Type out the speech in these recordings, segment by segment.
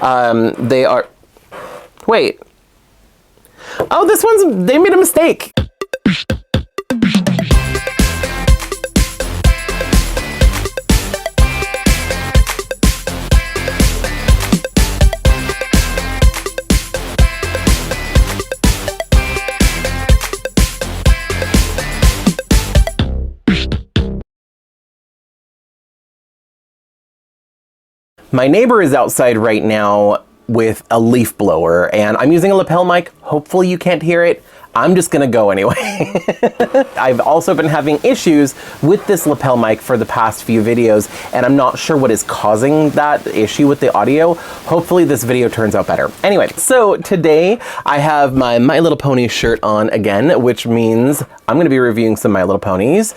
They are... Wait. Oh, this one's... They made a mistake. My neighbor is outside right now with a leaf blower, and I'm using a lapel mic. Hopefully you can't hear it. I'm just gonna go anyway. I've also been having issues with this lapel mic for the past few videos, and I'm not sure what is causing that issue with the audio. Hopefully this video turns out better. Anyway, so today I have my My Little Pony shirt on again, which means I'm gonna be reviewing some My Little Ponies.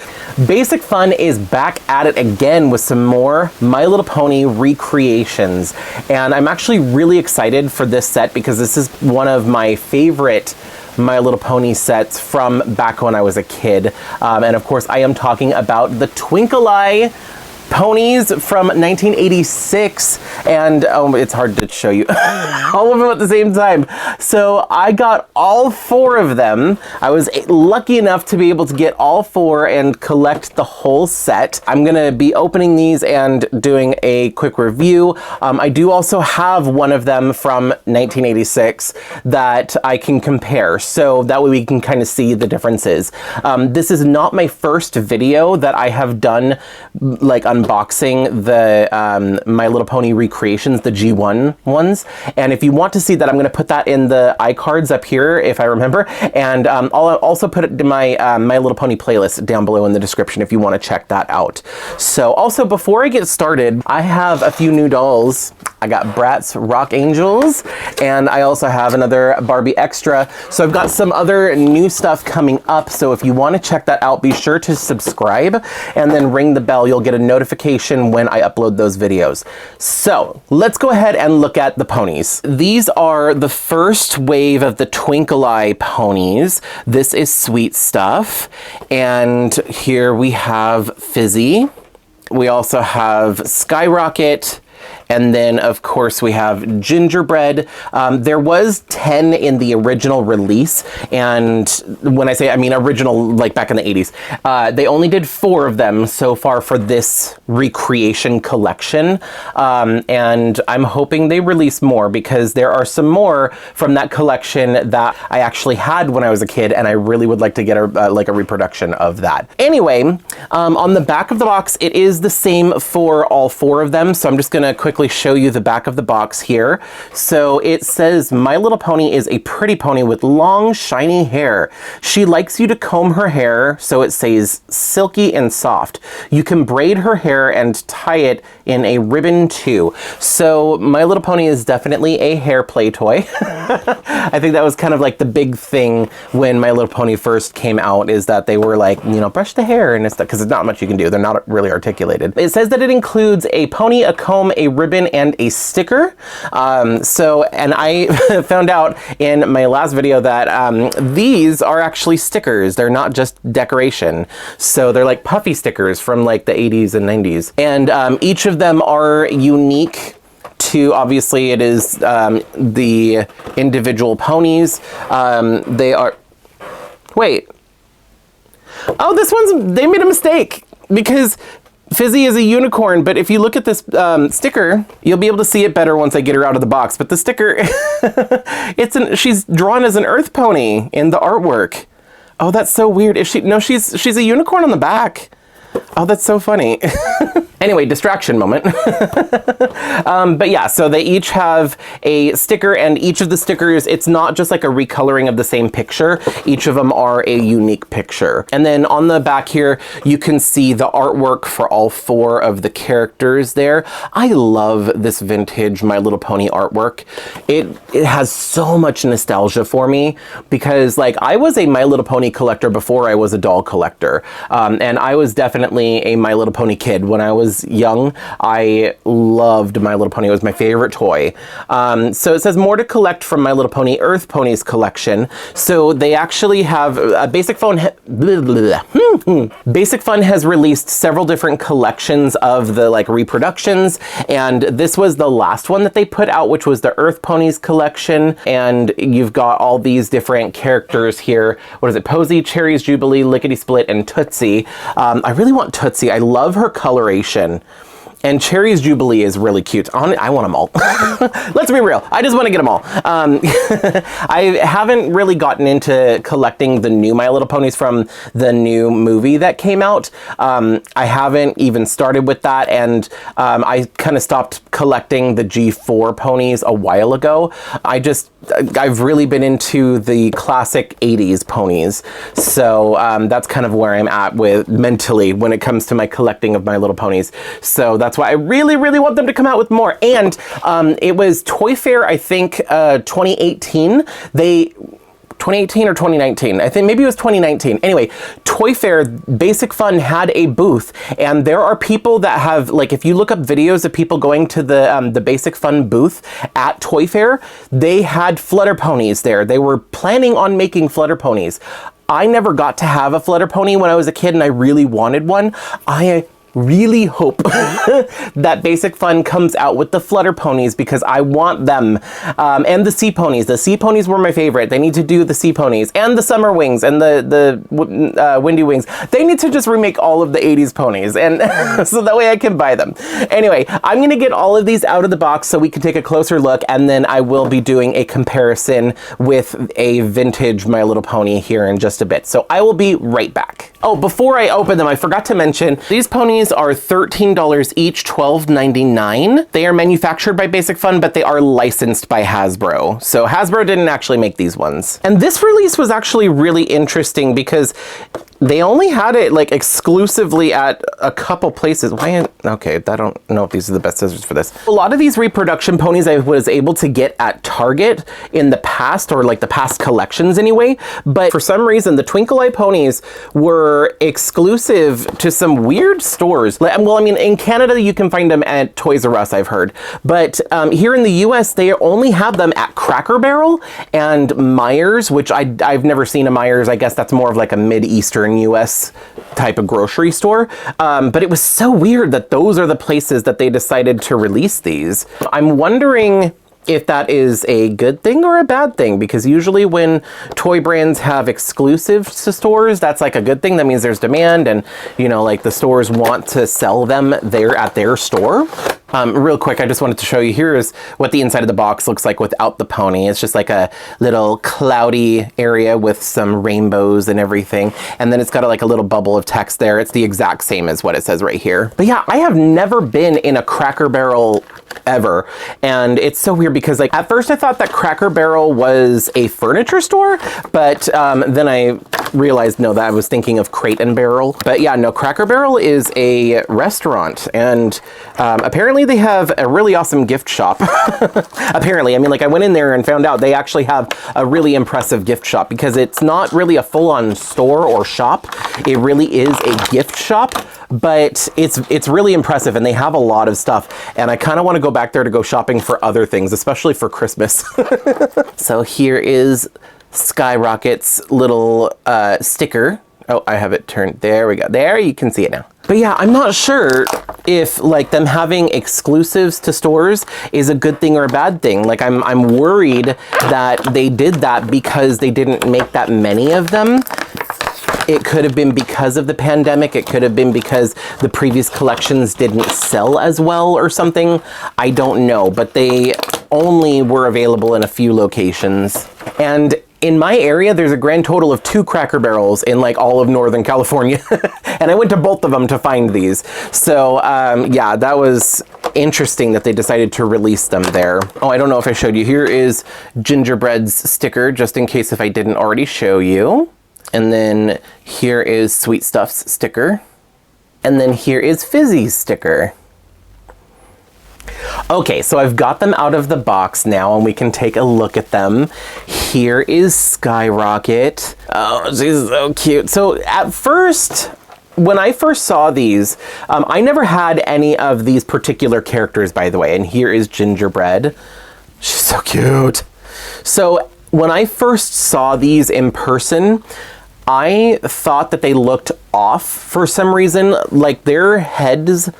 Basic Fun is back at it again with some more My Little Pony recreations. And I'm actually really excited for this set because this is one of my favorite My Little Pony sets from back when I was a kid. And of course, I am talking about the Twinkle Eye ponies from 1986. And it's hard to show you all of them at the same time. So I got all 4 of them. I was lucky enough to be able to get all 4 and collect the whole set. I'm gonna be opening these and doing a quick review. I do also have one of them from 1986 that I can compare, so that way we can kind of see the differences. This is not my first video that I have done, like unboxing the My Little Pony recreations, the G1 ones. And if you want to see that, I'm going to put that in the iCards up here, if I remember. And I'll also put it in my My Little Pony playlist down below in the description if you want to check that out. So also, before I get started, I have a few new dolls. I got Bratz Rock Angels, and I also have another Barbie Extra. So I've got some other new stuff coming up. So if you want to check that out, be sure to subscribe and then ring the bell. You'll get a notification when I upload those videos. So let's go ahead and look at the ponies. These are the first wave of the Twinkle Eye ponies. This is Sweet Stuff. And here we have Fizzy. We also have Skyrocket. And then, of course, we have Gingerbread. There was 10 in the original release. And when I say, I mean original, like back in the 80s. They only did 4 of them so far for this recreation collection. And I'm hoping they release more because there are some more from that collection that I actually had when I was a kid. And I really would like to get like a reproduction of that. Anyway, on the back of the box, it is the same for all 4 of them. So I'm just going to quickly show you the back of the box here. So it says, My Little Pony is a pretty pony with long, shiny hair. She likes you to comb her hair, so it says silky and soft. You can braid her hair and tie it in a ribbon too. So My Little Pony is definitely a hair play toy. I think that was kind of like the big thing when My Little Pony first came out, is that they were like, you know, brush the hair and stuff, because there's not much you can do. They're not really articulated. It says that it includes a pony, a comb, a ribbon, and a sticker. And I found out in my last video that these are actually stickers. They're not just decoration. So they're like puffy stickers from like the 80s and 90s. And each of them are unique to, obviously it is the individual ponies. They are, wait. Oh, this one's, they made a mistake because Fizzy is a unicorn, but if you look at this sticker, you'll be able to see it better once I get her out of the box. But the sticker, she's drawn as an earth pony in the artwork. Oh, that's so weird. She's a unicorn on the back. Oh, that's so funny. Anyway, distraction moment. But yeah, so they each have a sticker, and each of the stickers, it's not just like a recoloring of the same picture. Each of them are a unique picture. And then on the back here, you can see the artwork for all 4 of the characters there. I love this vintage My Little Pony artwork. It has so much nostalgia for me because, like, I was a My Little Pony collector before I was a doll collector. And I was definitely a My Little Pony kid when I was was young, I loved My Little Pony. It was my favorite toy. So it says more to collect from My Little Pony Earth Ponies collection. So they actually have Basic Fun. Basic Fun has released several different collections of the like reproductions, and this was the last one that they put out, which was the Earth Ponies collection. And you've got all these different characters here. What is it? Posy, Cherries Jubilee, Lickety Split, and Tootsie. I really want Tootsie. I love her coloration. And Cherries Jubilee is really cute. I want them all. Let's be real. I just want to get them all. I haven't really gotten into collecting the new My Little Ponies from the new movie that came out. I haven't even started with that, and I kind of stopped collecting the G4 ponies a while ago. I've really been into the classic 80s ponies. So that's kind of where I'm at with mentally when it comes to my collecting of My Little Ponies. So that's why I really, really want them to come out with more. And it was Toy Fair, I think, 2018. 2018 or 2019. I think maybe it was 2019. Anyway, Toy Fair, Basic Fun had a booth, and there are people that have, like, if you look up videos of people going to the Basic Fun booth at Toy Fair, they had Flutter Ponies there. They were planning on making Flutter Ponies. I never got to have a Flutter Pony when I was a kid, and I really wanted one. I really hope that Basic Fun comes out with the Flutter Ponies because I want them. And the Sea Ponies. The Sea Ponies were my favorite. They need to do the Sea Ponies and the Summer Wings and the Windy Wings. They need to just remake all of the 80s ponies, and so that way I can buy them. Anyway, I'm going to get all of these out of the box so we can take a closer look, and then I will be doing a comparison with a vintage My Little Pony here in just a bit. So I will be right back. Oh, before I open them, I forgot to mention, these ponies are $13 each, $12.99. They are manufactured by Basic Fun, but they are licensed by Hasbro. So Hasbro didn't actually make these ones. And this release was actually really interesting because they only had it like exclusively at a couple places. Okay, I don't know if these are the best scissors for this. A lot of these reproduction ponies I was able to get at Target in the past, or like the past collections anyway, but for some reason the Twinkle Eye ponies were exclusive to some weird stores. Well, I mean, in Canada you can find them at Toys R Us, I've heard, but here in the US they only have them at Cracker Barrel and Myers, which I've never seen a Myers. I guess that's more of like a Mid-Eastern US type of grocery store. But it was so weird that those are the places that they decided to release these. I'm wondering if that is a good thing or a bad thing, because usually when toy brands have exclusives to stores, that's like a good thing. That means there's demand, and you know, like the stores want to sell them there at their store. Real quick, I just wanted to show you, here is what the inside of the box looks like without the pony. It's just like a little cloudy area with some rainbows and everything. And then it's got like a little bubble of text there. It's the exact same as what it says right here. But yeah, I have never been in a Cracker Barrel ever. And it's so weird because like at first I thought that Cracker Barrel was a furniture store, but then I realized, no, that I was thinking of Crate and Barrel. But yeah, no, Cracker Barrel is a restaurant, and apparently they have a really awesome gift shop. Apparently, I mean, like I went in there and found out they actually have a really impressive gift shop, because it's not really a full-on store or shop. It really is a gift shop, but it's really impressive, and they have a lot of stuff, and I kind of want to go back there to go shopping for other things, especially for Christmas. So here is Skyrocket's little sticker. Oh, I have it turned. There we go. There, you can see it now. But yeah, I'm not sure if like them having exclusives to stores is a good thing or a bad thing. Like I'm worried that they did that because they didn't make that many of them. It could have been because of the pandemic. It could have been because the previous collections didn't sell as well or something. I don't know, but they only were available in a few locations. And in my area, there's a grand total of 2 Cracker Barrels in like all of Northern California. And I went to both of them to find these. So yeah, that was interesting that they decided to release them there. Oh, I don't know if I showed you. Here is Gingerbread's sticker, just in case if I didn't already show you. And then here is Sweet Stuff's sticker. And then here is Fizzy's sticker. Okay, so I've got them out of the box now, and we can take a look at them. Here is Skyrocket. Oh, she's so cute. So at first, when I first saw these, I never had any of these particular characters, by the way. And here is Gingerbread. She's so cute. So when I first saw these in person, I thought that they looked off for some reason. Like their heads,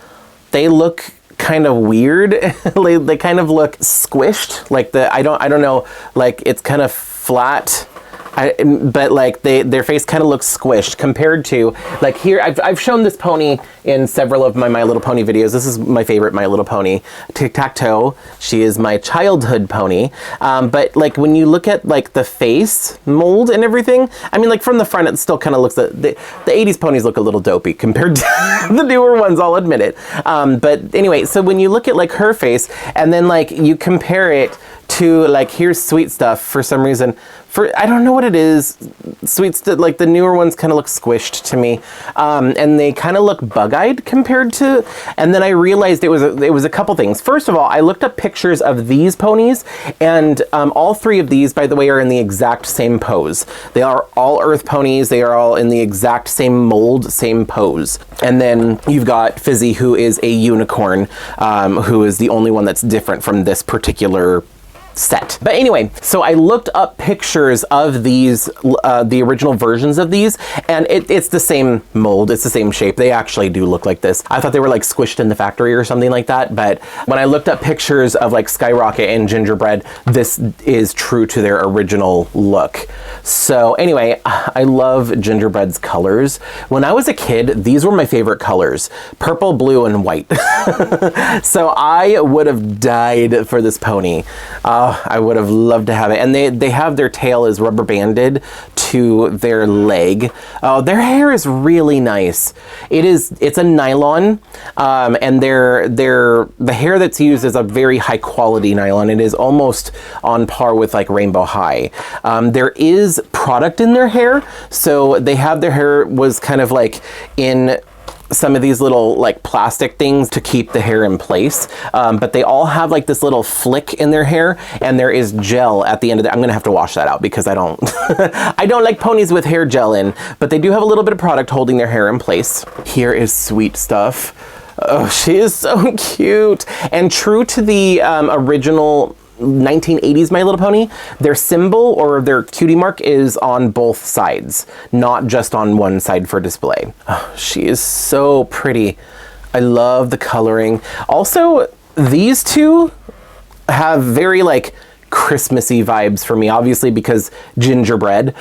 they look kind of weird. They kind of look squished. Like I don't know, like it's kind of flat. But like their face kind of looks squished compared to like here. I've shown this pony in several of my Little Pony videos. This is my favorite My Little Pony, Tic-Tac-Toe. She is my childhood pony. But like when you look at like the face mold and everything, I mean like from the front it still kind of looks, the 80s ponies look a little dopey compared to the newer ones, I'll admit it. But anyway, so when you look at like her face and then like you compare it to like here's Sweet Stuff for some reason. I don't know what it is. Like the newer ones kind of look squished to me. And they kind of look bug-eyed compared to, and then I realized it was a couple things. First of all, I looked up pictures of these ponies, and all three of these, by the way, are in the exact same pose. They are all earth ponies. They are all in the exact same mold, same pose. And then you've got Fizzy, who is a unicorn, who is the only one that's different from this particular set. But anyway, so I looked up pictures of these, the original versions of these, and it's the same mold, it's the same shape. They actually do look like this. I thought they were like squished in the factory or something like that, but when I looked up pictures of like Skyrocket and Gingerbread, this is true to their original look. So anyway, I love Gingerbread's colors. When I was a kid, these were my favorite colors: purple, blue, and white. So I would have died for this pony. I would have loved to have it. And they have their tail is rubber banded to their leg. Oh, their hair is really nice. It's a nylon, and the hair that's used is a very high quality nylon. It is almost on par with like Rainbow High. There is product in their hair, so they have their hair was kind of like in some of these little like plastic things to keep the hair in place, but they all have like this little flick in their hair, and there is gel at the end of it. I'm gonna have to wash that out because I don't I don't like ponies with hair gel in, but they do have a little bit of product holding their hair in place. Here is Sweet Stuff. Oh, she is so cute and true to the original 1980s My Little Pony. Their symbol or their cutie mark is on both sides, not just on one side for display. Oh, she is so pretty. I love the coloring. Also, these two have very like Christmassy vibes for me, obviously because gingerbread.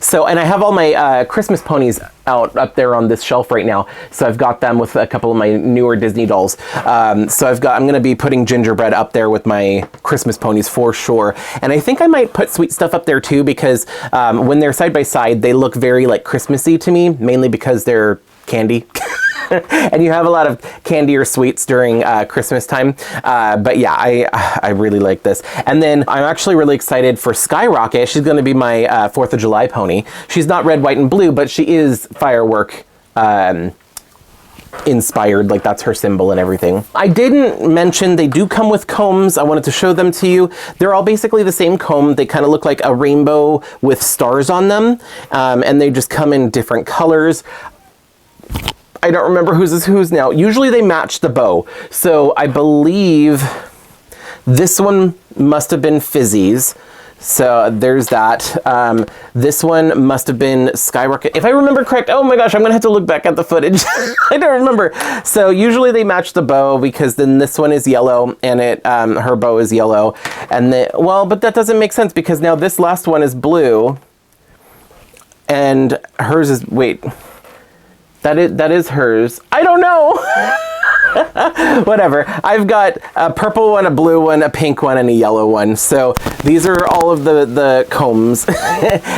So, and I have all my Christmas ponies up there on this shelf right now. So I've got them with a couple of my newer Disney dolls. So I'm going to be putting Gingerbread up there with my Christmas ponies for sure. And I think I might put Sweet Stuff up there too, because when they're side by side, they look very like Christmassy to me, mainly because they're candy. And you have a lot of candy or sweets during Christmas time. But yeah, I really like this. And then I'm actually really excited for Skyrocket. She's going to be my 4th of July pony. She's not red, white, and blue, but she is firework inspired. Like that's her symbol and everything. I didn't mention they do come with combs. I wanted to show them to you. They're all basically the same comb. They kind of look like a rainbow with stars on them. And they just come in different colors. I don't remember whose is whose now. Usually they match the bow. So I believe this one must have been Fizzy's. So there's that. This one must have been Skyrocket. If I remember correct, oh my gosh, I'm gonna have to look back at the footage. I don't remember. So usually they match the bow because then this one is yellow and her bow is yellow. And well, but that doesn't make sense because now this last one is blue and hers is, wait. That is hers. I don't know. Whatever. I've got a purple one, a blue one, a pink one, and a yellow one. So these are all of the combs.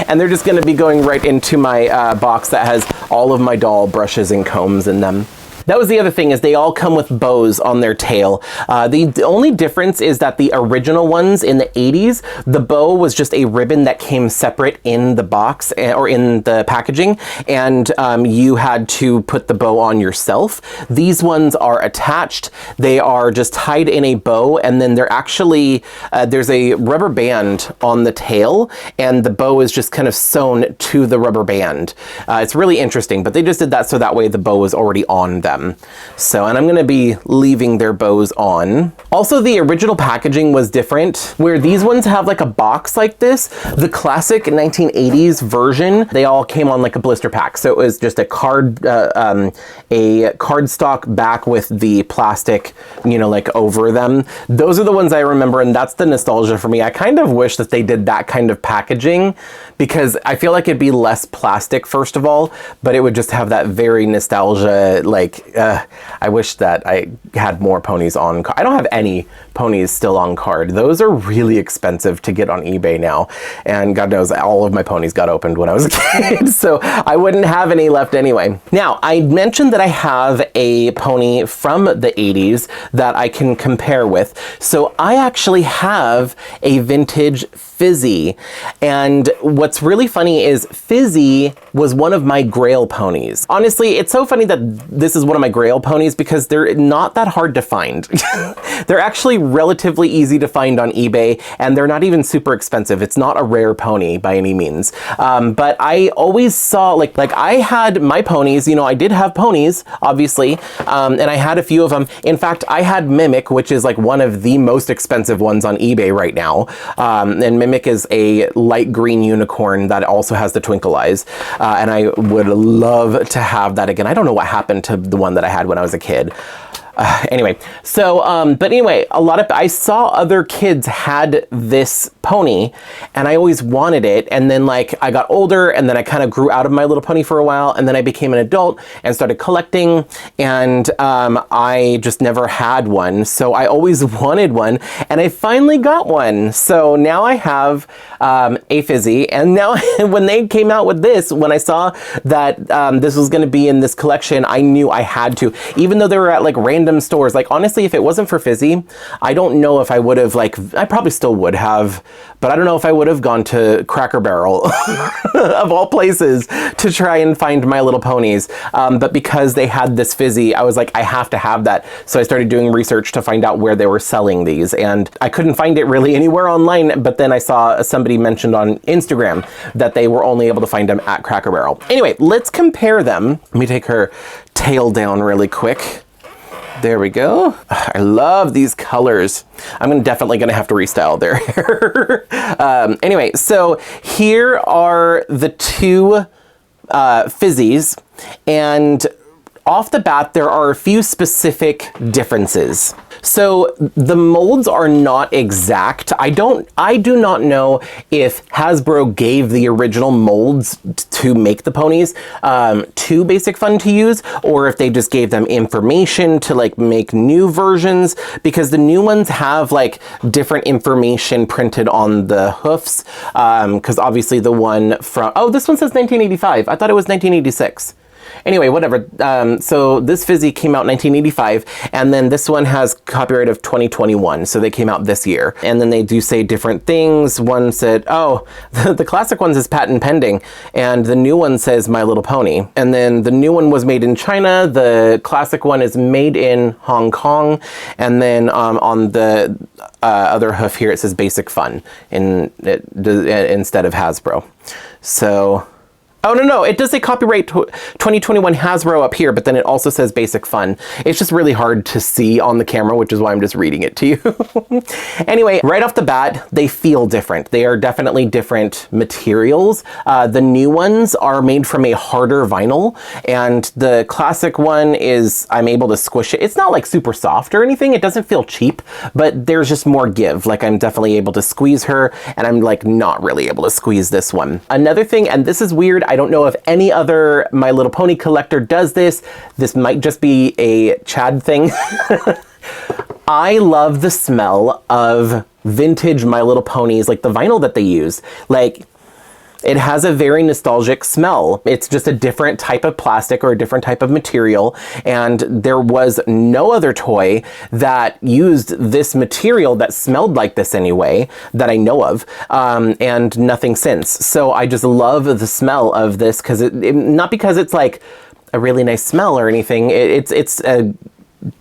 And they're just going to be going right into my box that has all of my doll brushes and combs in them. that was the other thing, is they all come with bows on their tail. The only difference is that the original ones in the 80s, the bow was just a ribbon that came separate in the box or in the packaging, and you had to put the bow on yourself. These ones are attached. They are just tied in a bow, and then they're actually, there's a rubber band on the tail, and the bow is just kind of sewn to the rubber band. It's really interesting, but they just did that so that way the bow was already on them. So, and I'm gonna be leaving their bows on. Also, the original packaging was different, where these ones have like a box like this. The classic 1980s version, they all came on like a blister pack. So it was just a cardstock back with the plastic, you know, like over them. Those are the ones I remember, and that's the nostalgia for me. I kind of wish that they did that kind of packaging, because I feel like it'd be less plastic, first of all, but it would just have that very nostalgia, like, I wish that I had more ponies on card. I don't have any ponies still on card. Those are really expensive to get on eBay now, and God knows all of my ponies got opened when I was a kid, so I wouldn't have any left anyway. Now, I mentioned that I have a pony from the 80s that I can compare with, so I actually have a vintage Fizzy, and what's really funny is Fizzy was one of my Grail ponies. Honestly, it's so funny that this is one of my Grail ponies because they're not that hard to find. They're actually relatively easy to find on eBay, and they're not even super expensive. It's not a rare pony by any means. But I always saw, like I had my ponies, you know, I did have ponies, obviously, and I had a few of them. In fact, I had Mimic, which is like one of the most expensive ones on eBay right now. And Mimic is a light green unicorn that also has the twinkle eyes. And I would love to have that again. I don't know what happened to the one that I had when I was a kid. Anyway, so, but anyway, I saw other kids had this pony, and I always wanted it, and then like I got older, and then I kind of grew out of My Little Pony for a while, and then I became an adult and started collecting, and I just never had one, so I always wanted one, and I finally got one. So now I have a Fizzy, and now when they came out with this, when I saw that this was going to be in this collection, I knew I had to, even though they were at like random stores. Like, honestly, if it wasn't for Fizzy, I don't know if I would have, like, I probably still would have, but I don't know if I would have gone to Cracker Barrel of all places to try and find My Little Ponies. But because they had this Fizzy, I was like, I have to have that. So I started doing research to find out where they were selling these, and I couldn't find it really anywhere online, but then I saw somebody mentioned on Instagram that they were only able to find them at Cracker Barrel. Anyway, let's compare them. Let me take her tail down really quick. There we go. I love these colors. I'm definitely gonna have to restyle their hair. Anyway, so here are the two Fizzies, and off the bat, there are a few specific differences. So the molds are not exact. I do not know if Hasbro gave the original molds to make the ponies to Basic Fun to use, or if they just gave them information to like make new versions, because the new ones have like different information printed on the hoofs. Because obviously the one from, oh, this one says 1985. I thought it was 1986. Anyway, whatever. So this Fizzy came out in 1985, and then this one has copyright of 2021, so they came out this year. And then they do say different things. One said, oh, the classic one says patent pending, and the new one says My Little Pony. And then the new one was made in China, the classic one is made in Hong Kong, and then on the other hoof here it says Basic Fun instead of Hasbro. So... oh, no, it does say copyright 2021 Hasbro up here, but then it also says Basic Fun. It's just really hard to see on the camera, which is why I'm just reading it to you. Anyway, right off the bat, they feel different. They are definitely different materials. The new ones are made from a harder vinyl, and the classic one is, I'm able to squish it. It's not like super soft or anything. It doesn't feel cheap, but there's just more give. Like, I'm definitely able to squeeze her, and I'm like not really able to squeeze this one. Another thing, and this is weird, I don't know if any other My Little Pony collector does this. This might just be a Chad thing. I love the smell of vintage My Little Ponies, like the vinyl that they use. Like, It has a very nostalgic smell. It's just a different type of plastic or a different type of material, and there was no other toy that used this material that smelled like this anyway, that I know of, and nothing since. So I just love the smell of this, because not because it's like a really nice smell or anything. It's a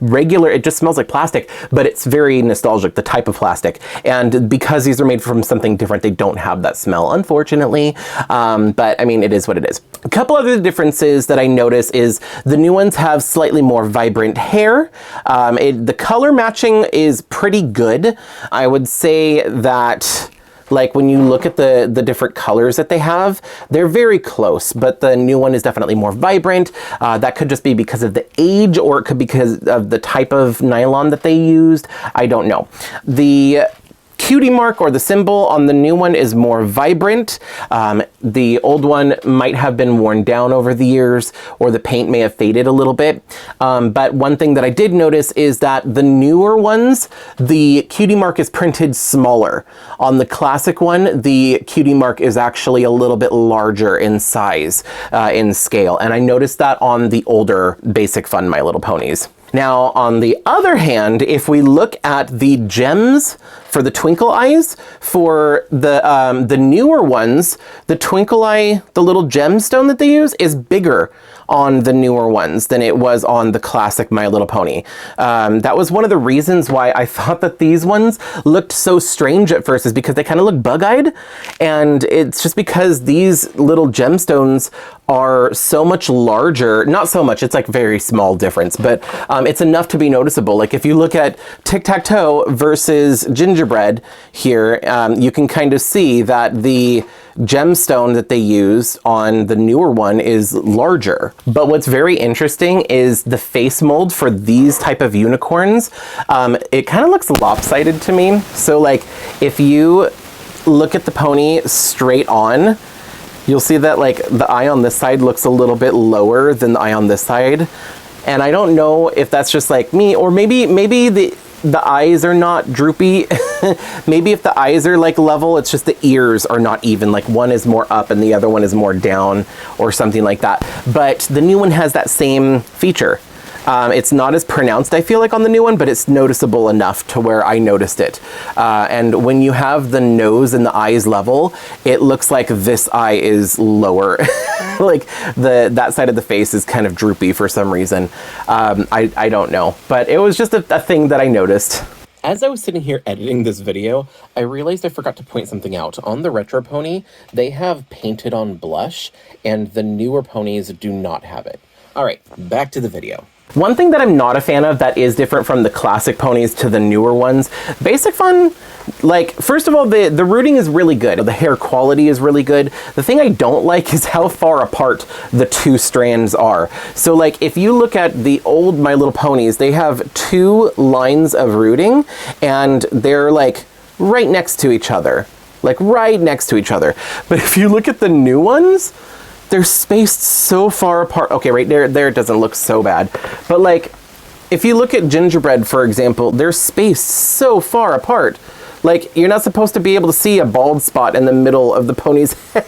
regular, it just smells like plastic, but it's very nostalgic, the type of plastic. And because these are made from something different, they don't have that smell, unfortunately. But I mean, it is what it is. A couple other differences that I notice is the new ones have slightly more vibrant hair. The color matching is pretty good. I would say that, like, when you look at the different colors that they have, they're very close, but the new one is definitely more vibrant. That could just be because of the age, or it could be because of the type of nylon that they used. I don't know. The cutie mark, or the symbol on the new one, is more vibrant. The old one might have been worn down over the years, or the paint may have faded a little bit. But one thing that I did notice is that the newer ones, the cutie mark is printed smaller. On the classic one, the cutie mark is actually a little bit larger in size, in scale. And I noticed that on the older Basic Fun My Little Ponies. Now, on the other hand, if we look at the gems for the twinkle eyes, for the newer ones, the twinkle eye, the little gemstone that they use, is bigger on the newer ones than it was on the classic My Little Pony. That was one of the reasons why I thought that these ones looked so strange at first, is because they kind of look bug-eyed. And it's just because these little gemstones are so much larger. Not so much, it's like very small difference, but it's enough to be noticeable. Like if you look at Tic-Tac-Toe versus Gingerbread here, you can kind of see that the gemstone that they use on the newer one is larger. But what's very interesting is the face mold for these type of unicorns. It kind of looks lopsided to me. So like if you look at the pony straight on, you'll see that like the eye on this side looks a little bit lower than the eye on this side. And I don't know if that's just like me, or maybe the eyes are not droopy. Maybe if the eyes are like level, it's just the ears are not even, like one is more up and the other one is more down, or something like that. But the new one has that same feature. It's not as pronounced, I feel like, on the new one, but it's noticeable enough to where I noticed it. And when you have the nose and the eyes level, it looks like this eye is lower. Like that side of the face is kind of droopy for some reason. I don't know, but it was just a thing that I noticed. As I was sitting here editing this video, I realized I forgot to point something out. On the Retro Pony, they have painted on blush, and the newer ponies do not have it. All right, back to the video. One thing that I'm not a fan of that is different from the classic ponies to the newer ones, Basic Fun, like, first of all, the rooting is really good. The hair quality is really good. The thing I don't like is how far apart the two strands are. So like, if you look at the old My Little Ponies, they have two lines of rooting, and they're like right next to each other. Like right next to each other. But if you look at the new ones, they're spaced so far apart. Okay, right there it doesn't look so bad. But like, if you look at Gingerbread, for example, they're spaced so far apart. Like, you're not supposed to be able to see a bald spot in the middle of the pony's head.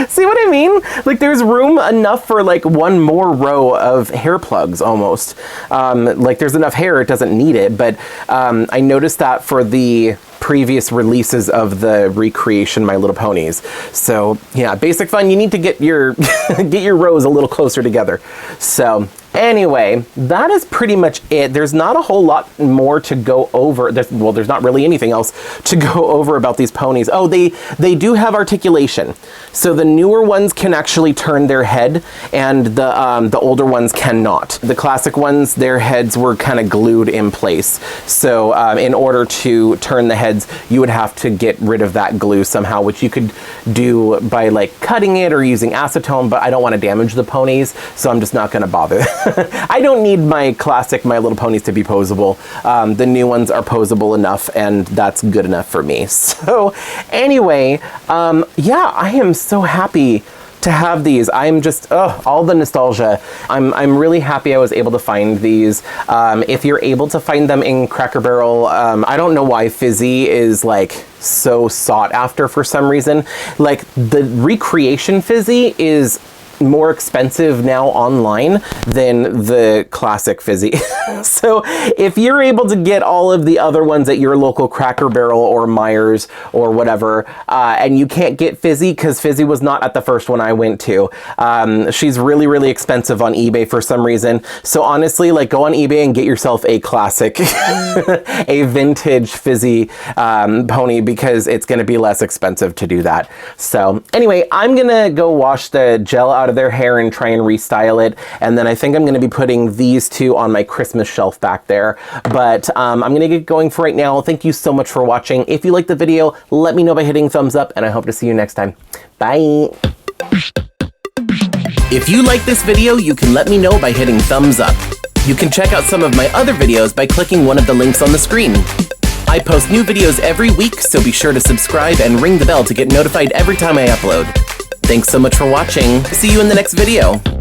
See what I mean? Like, there's room enough for like one more row of hair plugs almost. Like, there's enough hair, it doesn't need it. But I noticed that for the previous releases of the recreation My Little Ponies. So yeah, Basic Fun, you need to get your get your rows a little closer together. So anyway, that is pretty much it. There's not a whole lot more to go over. There's not really anything else to go over about these ponies. Oh, they do have articulation. So the newer ones can actually turn their head, and the older ones cannot. The classic ones, their heads were kind of glued in place. So in order to turn the heads, you would have to get rid of that glue somehow, which you could do by like cutting it or using acetone, but I don't want to damage the ponies, so I'm just not going to bother. I don't need my classic My Little Ponies to be posable. The new ones are posable enough, and that's good enough for me. So anyway, yeah, I am so happy to have these. I'm just, all the nostalgia. I'm really happy I was able to find these. If you're able to find them in Cracker Barrel, I don't know why Fizzy is like so sought after for some reason. Like the recreation Fizzy is more expensive now online than the classic Fizzy. So if you're able to get all of the other ones at your local Cracker Barrel or Myers or whatever, and you can't get Fizzy because Fizzy was not at the first one I went to, she's really, really expensive on eBay for some reason. So honestly, like, go on eBay and get yourself a classic, a vintage Fizzy pony, because it's going to be less expensive to do that. So anyway, I'm going to go wash the gel out of their hair and try and restyle it. And then I think I'm going to be putting these two on my Christmas shelf back there. But I'm going to get going for right now. Thank you so much for watching. If you liked the video, let me know by hitting thumbs up, and I hope to see you next time. Bye. If you like this video, you can let me know by hitting thumbs up. You can check out some of my other videos by clicking one of the links on the screen. I post new videos every week, so be sure to subscribe and ring the bell to get notified every time I upload. Thanks so much for watching. See you in the next video.